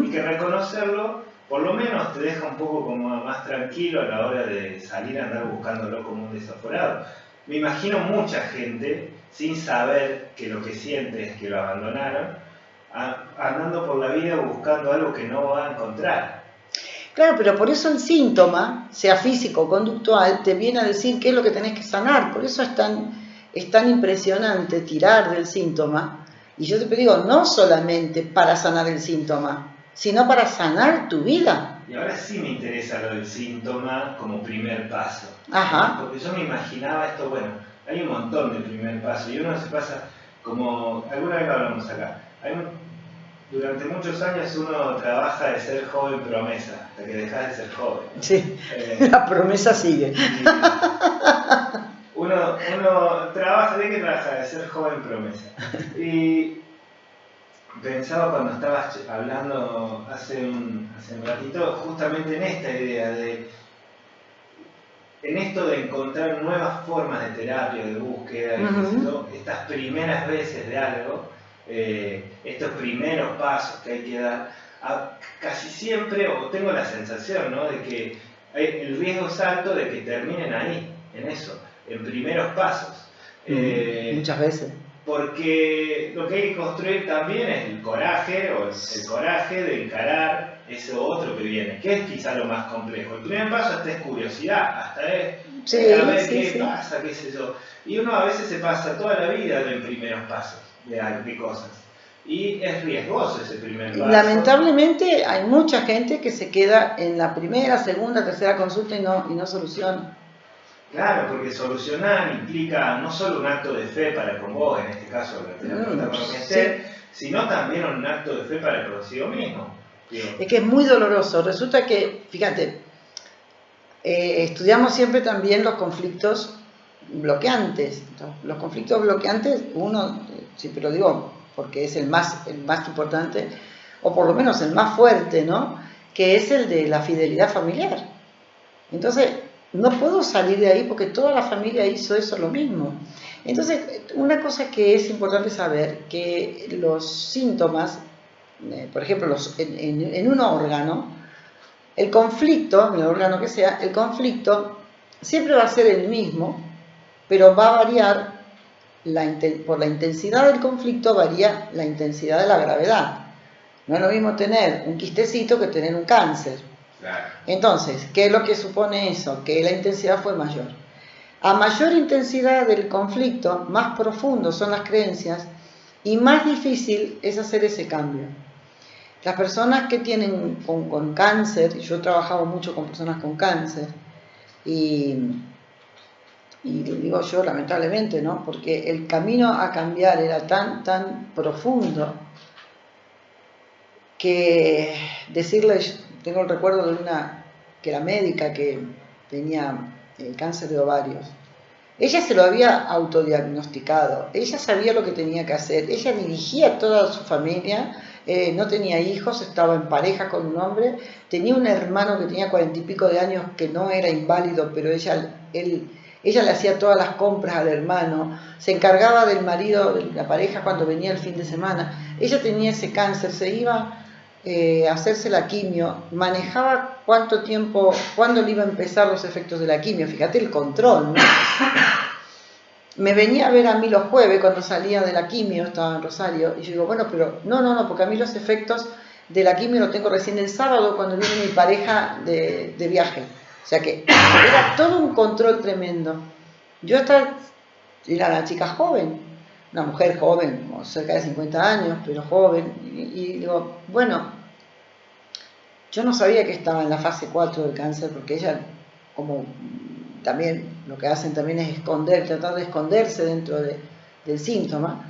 Y que reconocerlo, por lo menos, te deja un poco como más tranquilo a la hora de salir a andar buscándolo como un desaforado. Me imagino mucha gente, sin saber que lo que siente es que lo abandonaron, andando por la vida buscando algo que no va a encontrar. Claro, pero por eso el síntoma, sea físico o conductual, te viene a decir qué es lo que tenés que sanar. Por eso es tan impresionante tirar del síntoma. Y yo te digo, no solamente para sanar el síntoma, sino para sanar tu vida. Y ahora sí me interesa lo del síntoma como primer paso. Ajá. Porque yo me imaginaba esto, bueno, hay un montón de primer paso y uno se pasa como, alguna vez lo hablamos acá, durante muchos años uno trabaja de ser joven promesa, hasta que dejas de ser joven. Sí, la promesa sigue. Uno trabaja, ¿de qué trabaja? De ser joven promesa. Y pensaba cuando estabas hablando hace un ratito, justamente en esta idea en esto de encontrar nuevas formas de terapia, de búsqueda, estas primeras veces de algo, estos primeros pasos que hay que dar, casi siempre, o tengo la sensación, ¿no?, de que el riesgo es alto de que terminen ahí, en eso, en primeros pasos. Muchas veces. Porque lo que hay que construir también es el coraje, o el coraje de encarar eso otro que viene, que es quizá lo más complejo. El primer paso hasta es curiosidad, hasta es a ver qué pasa, qué sé yo. Y uno a veces se pasa toda la vida en primeros pasos de cosas. Y es riesgoso ese primer paso. Lamentablemente hay mucha gente que se queda en la primera, segunda, tercera consulta y no soluciona. Claro, porque solucionar implica no solo un acto de fe para con vos, en este caso la terapeuta con lo que esté, sino también un acto de fe para consigo mismo. Es que es muy doloroso. Resulta que, fíjate, estudiamos siempre también los conflictos bloqueantes. Los conflictos bloqueantes, uno, siempre lo digo porque es el más importante, o por lo menos el más fuerte, ¿no?, que es el de la fidelidad familiar. Entonces, no puedo salir de ahí porque toda la familia hizo eso lo mismo. Entonces, una cosa que es importante saber, que los síntomas, por ejemplo, en un órgano, el conflicto, en el órgano que sea, el conflicto siempre va a ser el mismo, pero va a variar, por la intensidad del conflicto varía la intensidad de la gravedad. No es lo mismo tener un quistecito que tener un cáncer. Claro. Entonces, ¿qué es lo que supone eso? Que la intensidad fue mayor. A mayor intensidad del conflicto, más profundo son las creencias y más difícil es hacer ese cambio. Las personas que tienen con cáncer, yo he trabajado mucho con personas con cáncer, y lo digo yo lamentablemente, ¿no?, porque el camino a cambiar era tan profundo que decirles, tengo el recuerdo de una que era médica, que tenía cáncer de ovarios. Ella se lo había autodiagnosticado, ella sabía lo que tenía que hacer, ella dirigía a toda su familia no tenía hijos, estaba en pareja con un hombre, tenía un hermano que tenía 40 y pico de años que no era inválido, pero ella le hacía todas las compras al hermano, se encargaba del marido de la pareja cuando venía el fin de semana. Ella tenía ese cáncer, se iba a hacerse la quimio, manejaba cuánto tiempo, cuándo le iba a empezar los efectos de la quimio, fíjate el control, ¿no? Me venía a ver a mí los jueves cuando salía de la quimio, estaba en Rosario, y yo digo, bueno, pero no, porque a mí los efectos de la quimio los tengo recién el sábado cuando viene mi pareja de viaje. O sea que era todo un control tremendo. Yo era una chica joven, una mujer joven, como cerca de 50 años, pero joven, y digo, bueno, yo no sabía que estaba en la fase 4 del cáncer, porque ella, como también lo que hacen también es tratar de esconderse dentro del síntoma,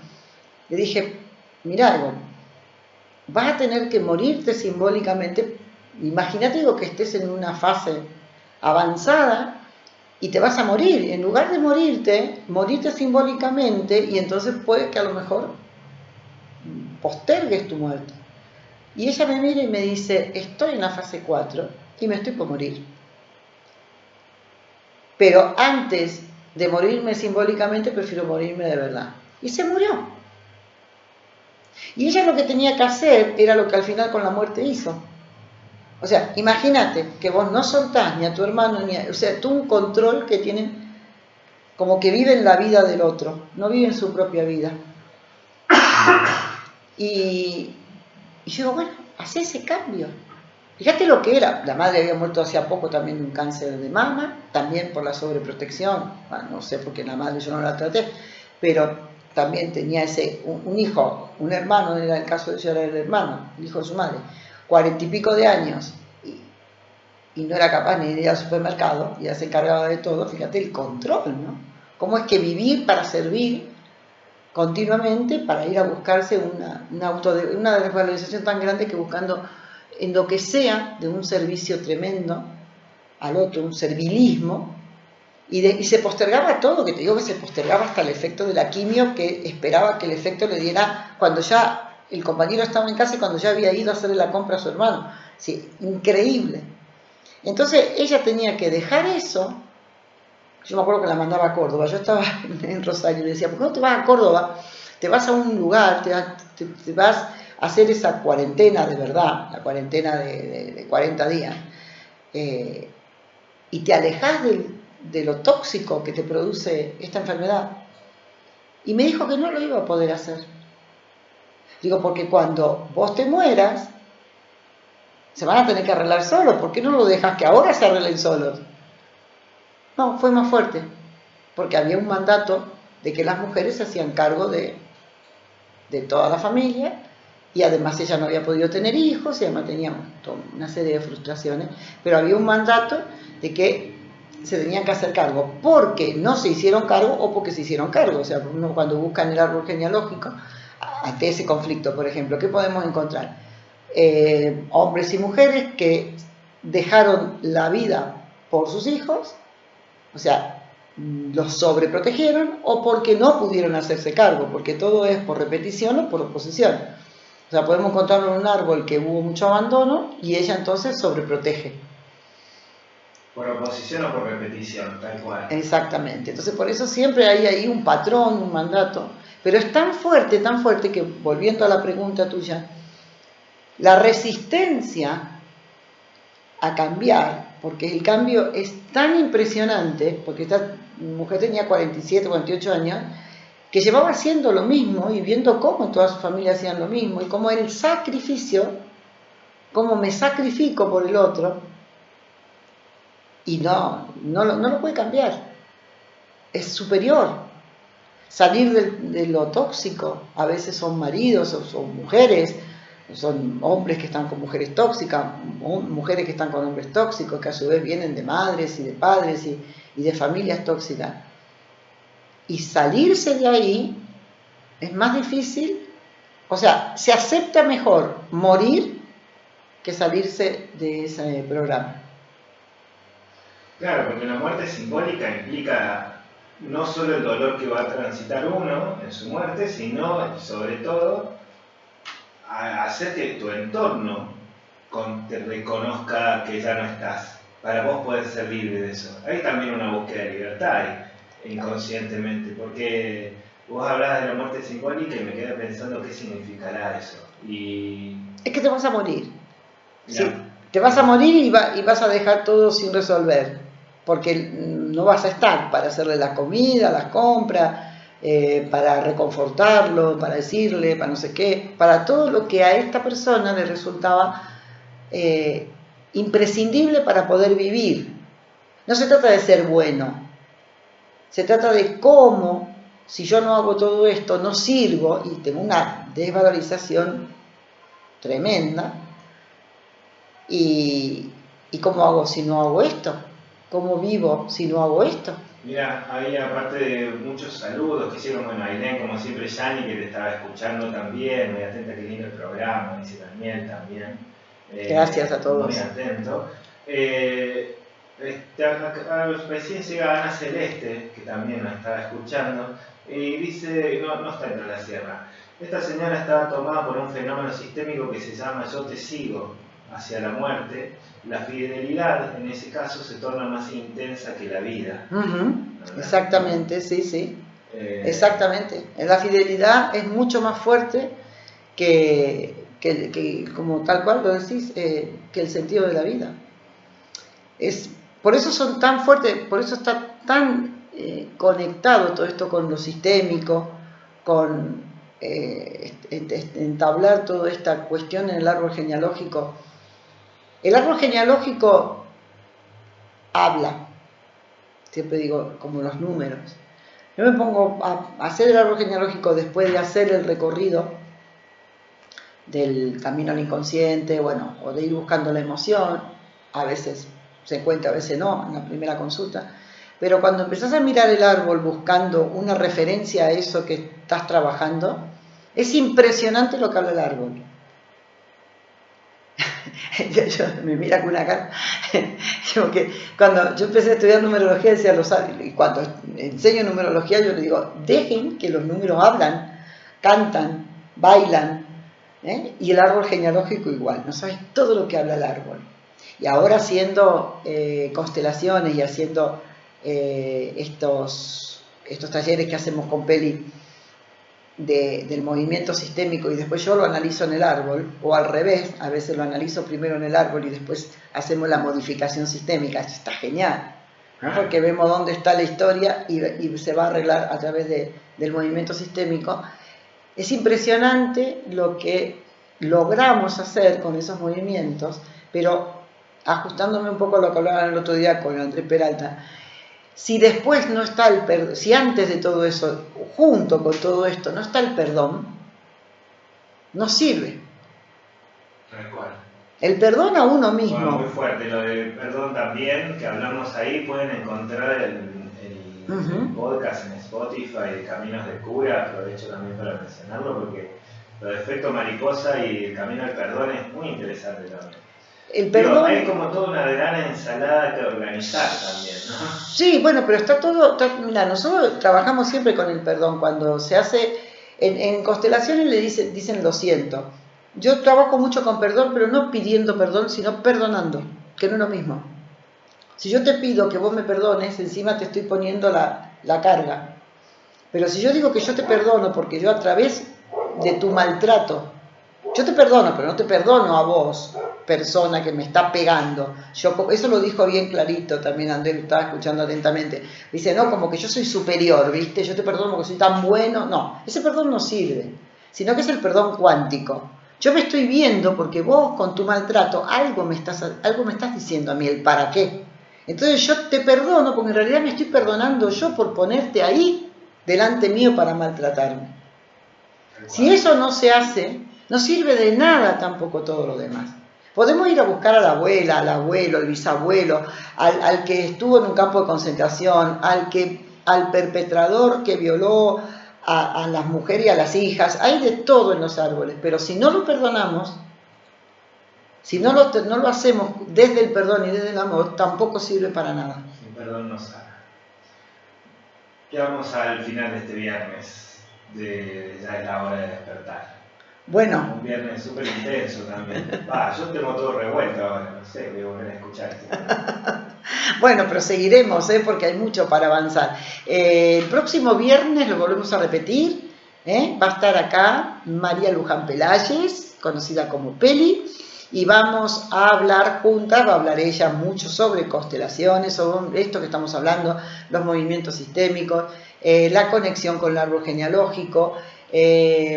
le dije, mira algo, vas a tener que morirte simbólicamente, imagínate digo, que estés en una fase avanzada y te vas a morir, en lugar de morirte simbólicamente, y entonces puede que a lo mejor postergues tu muerte. Y ella me mira y me dice, estoy en la fase 4 y me estoy por morir. Pero antes de morirme simbólicamente, prefiero morirme de verdad. Y se murió. Y ella lo que tenía que hacer era lo que al final con la muerte hizo. O sea, imagínate que vos no soltás ni a tu hermano, o sea, tú un control que tienen, como que viven la vida del otro, no viven su propia vida. Y yo digo, bueno, hacé ese cambio. Fíjate lo que era, la madre había muerto hacía poco también de un cáncer de mama, también por la sobreprotección, bueno, no sé porque la madre yo no la traté, pero también tenía un hijo, un hermano, era el caso de ella, era el hermano, el hijo de su madre, 40 y pico de años, y no era capaz ni de ir al supermercado, y ya se encargaba de todo. Fíjate el control, ¿no? Cómo es que vivir para servir continuamente, para ir a buscarse una desvalorización tan grande que buscando en lo que sea de un servicio tremendo al otro, un servilismo, y se postergaba todo, que te digo que se postergaba hasta el efecto de la quimio, que esperaba que el efecto le diera cuando ya el compañero estaba en casa y cuando ya había ido a hacerle la compra a su hermano. Sí, increíble. Entonces ella tenía que dejar eso. Yo me acuerdo que la mandaba a Córdoba, yo estaba en Rosario y le decía, ¿por qué no te vas a Córdoba? Te vas a un lugar, te vas a hacer esa cuarentena de verdad, la cuarentena de 40 días, y te alejas de lo tóxico que te produce esta enfermedad. Y me dijo que no lo iba a poder hacer. Digo, porque cuando vos te mueras, se van a tener que arreglar solos. ¿Por qué no lo dejas que ahora se arreglen solos? No, fue más fuerte, porque había un mandato de que las mujeres se hacían cargo de toda la familia, y además ella no había podido tener hijos, y además tenía una serie de frustraciones, pero había un mandato de que se tenían que hacer cargo, porque no se hicieron cargo o porque se hicieron cargo. O sea, uno cuando busca en el árbol genealógico, ante ese conflicto, por ejemplo, ¿qué podemos encontrar? Hombres y mujeres que dejaron la vida por sus hijos, o sea, los sobreprotegieron, o porque no pudieron hacerse cargo, porque todo es por repetición o por oposición. O sea, podemos encontrarlo en un árbol que hubo mucho abandono y ella entonces sobreprotege. Por oposición o por repetición, tal cual. Exactamente. Entonces, por eso siempre hay ahí un patrón, un mandato. Pero es tan fuerte que, volviendo a la pregunta tuya, la resistencia a cambiar, porque el cambio es tan impresionante, porque esta mujer tenía 47, 48 años, que llevaba haciendo lo mismo y viendo cómo toda su familia hacían lo mismo, y cómo el sacrificio, cómo me sacrifico por el otro, y no lo puede cambiar. Es superior. Salir de lo tóxico, a veces son maridos o son mujeres, son hombres que están con mujeres tóxicas, mujeres que están con hombres tóxicos, que a su vez vienen de madres y de padres y de familias tóxicas. Y salirse de ahí es más difícil, o sea, se acepta mejor morir que salirse de ese programa. Claro, porque la muerte simbólica implica no solo el dolor que va a transitar uno en su muerte, sino, sobre todo, hacer que tu entorno te reconozca que ya no estás, para vos poder ser libre de eso. Hay también una búsqueda de libertad inconscientemente, porque vos hablabas de la muerte simbólica y me quedé pensando qué significará eso. Y es que te vas a morir. Sí, te vas a morir y vas a dejar todo sin resolver, porque no vas a estar para hacerle la comida, las compras, para reconfortarlo, para decirle, para no sé qué, para todo lo que a esta persona le resultaba imprescindible para poder vivir. No se trata de ser bueno, se trata de cómo, si yo no hago todo esto, no sirvo y tengo una desvalorización tremenda. ¿Y cómo hago si no hago esto? ¿Cómo vivo si no hago esto? Mira, ahí aparte de muchos saludos que hicieron, bueno, Ailén, como siempre, Yani, que te estaba escuchando también, muy atenta, qué lindo el programa, dice también. Gracias a todos. Muy atento. Recién llega Ana Celeste, que también nos estaba escuchando, y dice, no está entre la sierra. Esta señora estaba tomada por un fenómeno sistémico que se llama yo te sigo hacia la muerte. La fidelidad en ese caso se torna más intensa que la vida. Exactamente, sí. Exactamente. La fidelidad es mucho más fuerte que como tal cual lo decís, que el sentido de la vida. Por eso son tan fuertes, por eso está tan conectado todo esto con lo sistémico, con entablar toda esta cuestión en el árbol genealógico. El árbol genealógico habla, siempre digo, como los números. Yo me pongo a hacer el árbol genealógico después de hacer el recorrido del camino al inconsciente, bueno, o de ir buscando la emoción, a veces se encuentra, a veces no, en la primera consulta, pero cuando empezás a mirar el árbol buscando una referencia a eso que estás trabajando, es impresionante lo que habla el árbol. Yo me mira con una cara, que cuando yo empecé a estudiar numerología decía y cuando enseño numerología yo le digo, dejen que los números hablan, cantan, bailan, y el árbol genealógico igual, no sabes todo lo que habla el árbol. Y ahora haciendo constelaciones y haciendo estos talleres que hacemos con Peli del movimiento sistémico y después yo lo analizo en el árbol, o al revés, a veces lo analizo primero en el árbol y después hacemos la modificación sistémica, esto está genial, ¿no? Porque vemos dónde está la historia y se va a arreglar a través del movimiento sistémico. Es impresionante lo que logramos hacer con esos movimientos, pero ajustándome un poco a lo que hablaban el otro día con Andrés Peralta, si después no está el perdón, si antes de todo eso, junto con todo esto, no está el perdón, no sirve. Tal cual. El perdón a uno mismo. Bueno, muy fuerte, lo del perdón también, que hablamos ahí, pueden encontrar el podcast en Spotify de Caminos de Cura, aprovecho también para mencionarlo porque lo de efecto mariposa y el camino al perdón es muy interesante también. El perdón... hay como toda una gran ensalada que organizar también, ¿no? Sí, bueno, pero está todo... Mira, nosotros trabajamos siempre con el perdón. Cuando se hace... En constelaciones le dicen lo siento. Yo trabajo mucho con perdón, pero no pidiendo perdón, sino perdonando, que no es lo mismo. Si yo te pido que vos me perdones, encima te estoy poniendo la carga. Pero si yo digo que yo te perdono porque yo a través de tu maltrato, yo te perdono, pero no te perdono a vos, persona que me está pegando. Eso lo dijo bien clarito también Andrés, lo estaba escuchando atentamente. Dice, no, como que yo soy superior, ¿viste? Yo te perdono porque soy tan bueno. No, ese perdón no sirve, sino que es el perdón cuántico. Yo me estoy viendo porque vos con tu maltrato algo me estás diciendo a mí, el para qué. Entonces yo te perdono porque en realidad me estoy perdonando yo por ponerte ahí delante mío para maltratarme. Si eso no se hace, no sirve de nada tampoco todo lo demás. Podemos ir a buscar a la abuela, al abuelo, al bisabuelo, al que estuvo en un campo de concentración, al perpetrador que violó a las mujeres y a las hijas. Hay de todo en los árboles, pero si no lo perdonamos, si no lo hacemos desde el perdón y desde el amor, tampoco sirve para nada. Sin perdón no sana. Llegamos al final de este viernes, ya es la hora de despertar. Bueno. Un viernes súper intenso también. Yo tengo todo revuelto ahora, no sé, voy a volver a escuchar esto. Bueno, pero seguiremos, porque hay mucho para avanzar. El próximo viernes lo volvemos a repetir. Va a estar acá María Luján Pelayes, conocida como Peli, y vamos a hablar juntas, va a hablar ella mucho sobre constelaciones, sobre esto que estamos hablando, los movimientos sistémicos, la conexión con el árbol genealógico,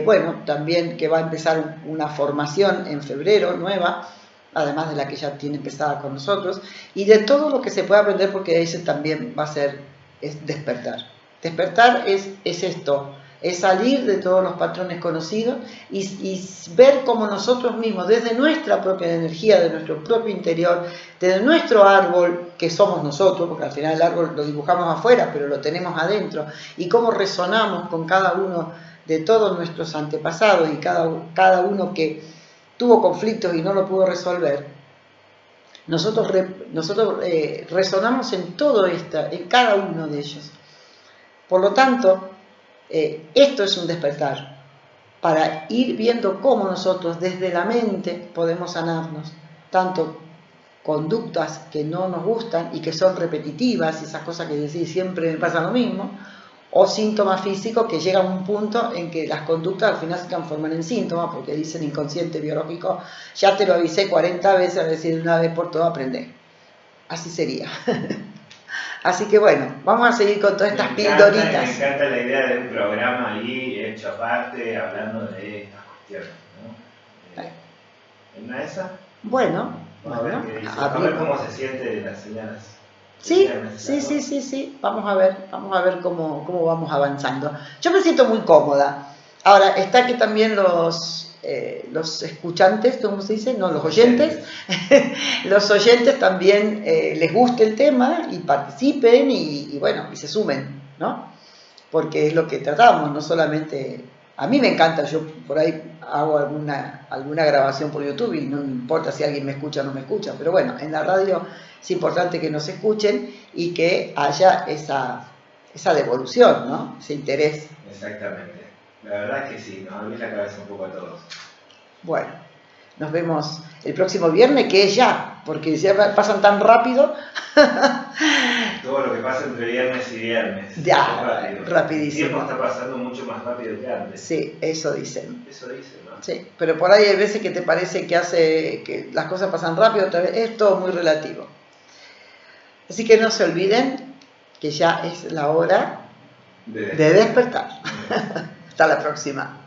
bueno, también que va a empezar una formación en febrero nueva, además de la que ya tiene empezada con nosotros, y de todo lo que se puede aprender, porque ese también va a ser despertar. Despertar es esto, es salir de todos los patrones conocidos y ver cómo nosotros mismos, desde nuestra propia energía, de nuestro propio interior, desde nuestro árbol, que somos nosotros, porque al final el árbol lo dibujamos afuera, pero lo tenemos adentro, y cómo resonamos con cada uno de todos nuestros antepasados y cada uno que tuvo conflictos y no lo pudo resolver, nosotros resonamos en todo esto, en cada uno de ellos. Por lo tanto, esto es un despertar, para ir viendo cómo nosotros desde la mente podemos sanarnos, tanto conductas que no nos gustan y que son repetitivas, esas cosas que decís siempre me pasa lo mismo, o síntomas físicos que llegan a un punto en que las conductas al final se transforman en síntomas, porque dicen inconsciente biológico, ya te lo avisé 40 veces, a decir una vez por todo aprender. Así sería. Así que bueno, vamos a seguir con todas estas pildoritas. Me encanta la idea de un programa ahí hecho aparte, hablando de estas cuestiones, ¿no? ¿En una de esas? Bueno, a ver cómo se siente las señalas. Sí. Vamos a ver cómo vamos avanzando. Yo me siento muy cómoda. Ahora, está que también los escuchantes, ¿cómo se dice? No, los oyentes. Los oyentes también les guste el tema y participen y bueno, y se sumen, ¿no? Porque es lo que tratamos, no solamente... A mí me encanta, yo por ahí hago alguna grabación por YouTube y no me importa si alguien me escucha o no me escucha, pero bueno, en la radio es importante que nos escuchen y que haya esa devolución, ¿no? Ese interés. Exactamente. La verdad es que sí, nos abre la cabeza un poco a todos. Bueno, nos vemos el próximo viernes, que es ya, porque ya pasan tan rápido. Todo lo que pasa entre viernes y viernes. Ya, rapidísimo. El tiempo está pasando mucho más rápido que antes. Sí, eso dicen. Eso dicen, ¿no? Sí, pero por ahí hay veces que te parece que las cosas pasan rápido, otra vez es todo muy relativo. Así que no se olviden que ya es la hora de despertar. Hasta la próxima.